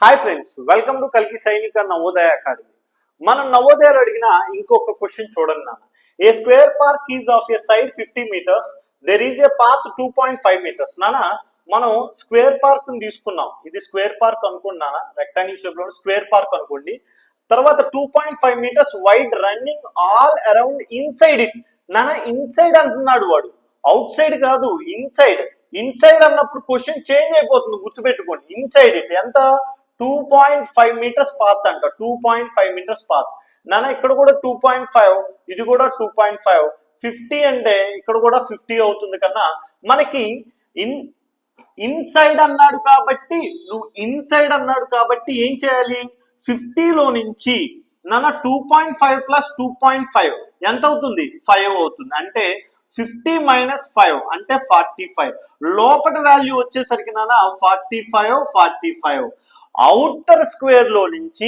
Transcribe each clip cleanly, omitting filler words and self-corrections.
Hi friends, welcome to కల్కి సైనిక Navodaya academy. మనం నవోదయాలు అడిగిన ఇంకొక క్వశ్చన్ చూడండి నాన్న. A square park is of a side 50 meters, there is a path 2.5 meters. నాన్న మనం స్క్వేర్ పార్క్ తీసుకున్నాం. ఇది స్క్వేర్ పార్క్ అనుకున్నా, రెక్టాంగిల్ షేప్ లో స్క్వేర్ పార్క్ అనుకోండి. తర్వాత 2.5 meters wide running all around inside it. నాన్న ఇన్సైడ్ అంటున్నాడు వాడు, అవుట్ సైడ్ కాదు, ఇన్సైడ్. ఇన్సైడ్ అన్నప్పుడు క్వశ్చన్ చేంజ్ అయిపోతుంది, గుర్తుపెట్టుకోండి. ఇన్సైడ్ ఇట్ ఎంత? 2.5 meters పాత్ అంట. 2.5 meters పాత్. నాన్న ఇక్కడ కూడా 2.5, ఇది కూడా 2.5. 50 అంటే ఇక్కడ కూడా 50 అవుతుంది కన్నా మనకి ఇన్సైడ్ అన్నాడు కాబట్టి, నువ్వు ఇన్సైడ్ అన్నాడు కాబట్టి ఏం చేయాలి? 50లో నుంచి నాన్న 2.5 ప్లస్ 2.5 ఎంత అవుతుంది? 5 అవుతుంది. అంటే 50 మైనస్ 5 అంటే 45. లోపల వాల్యూ వచ్చేసరికి నాన్న 45. అవుటర్ స్క్వేర్ లో నుంచి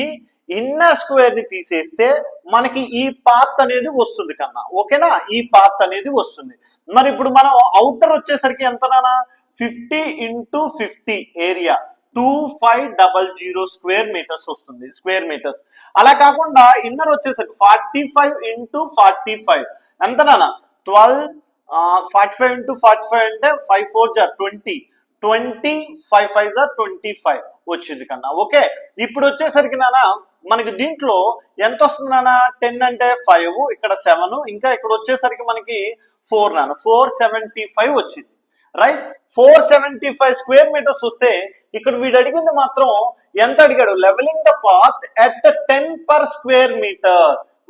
ఇన్నర్ స్క్వేర్ ని తీసేస్తే మనకి ఈ పాత్ అనేది వస్తుంది కన్నా, ఓకేనా? ఈ పాత్ అనేది వస్తుంది. మరి ఇప్పుడు మనం అవుటర్ వచ్చేసరికి ఎంత నాన్న? 50 into 50 ఏరియా 2500 స్క్వేర్ మీటర్స్ వస్తుంది, స్క్వేర్ మీటర్స్. అలా కాకుండా ఇన్నర్ వచ్చేసరికి 45 into 45 ఎంత నాన్న? 12. 45 into 45 అంటే 5 4 20. 25 5 25 వచ్చింది కన్నా, ఓకే. ఇప్పుడు వచ్చేసరికి నాన్న మనకి దీంట్లో ఎంత వస్తుంది నాన్న? 10 అంటే 5, ఇక్కడ 7, ఇంకా ఇక్కడ వచ్చేసరికి మనకి 4 నాన్న. 475 వచ్చింది, రైట్? 475 స్క్వేర్ మీటర్స్ వస్తే ఇక్కడ వీడు అడిగింది మాత్రం ఎంత అడిగాడు? Levelling the path at 10 per square meter.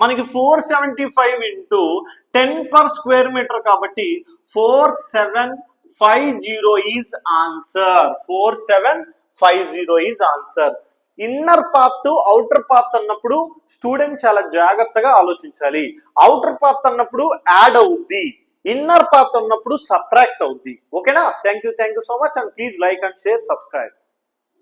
మనకి 475 into 10 per square meter కాబట్టి 4750 is answer. 4750 is answer. Inner path outer path అన్నప్పుడు స్టూడెంట్ చాలా జాగ్రత్తగా ఆలోచించాలి. అవుటర్ పాత్ అన్నప్పుడు యాడ్ అవుద్ది, ఇన్నర్ పాత్ అన్నప్పుడు సబ్ట్రాక్ట్ అవుద్ది, ఓకేనా? Thank you so much, and please like and share, subscribe.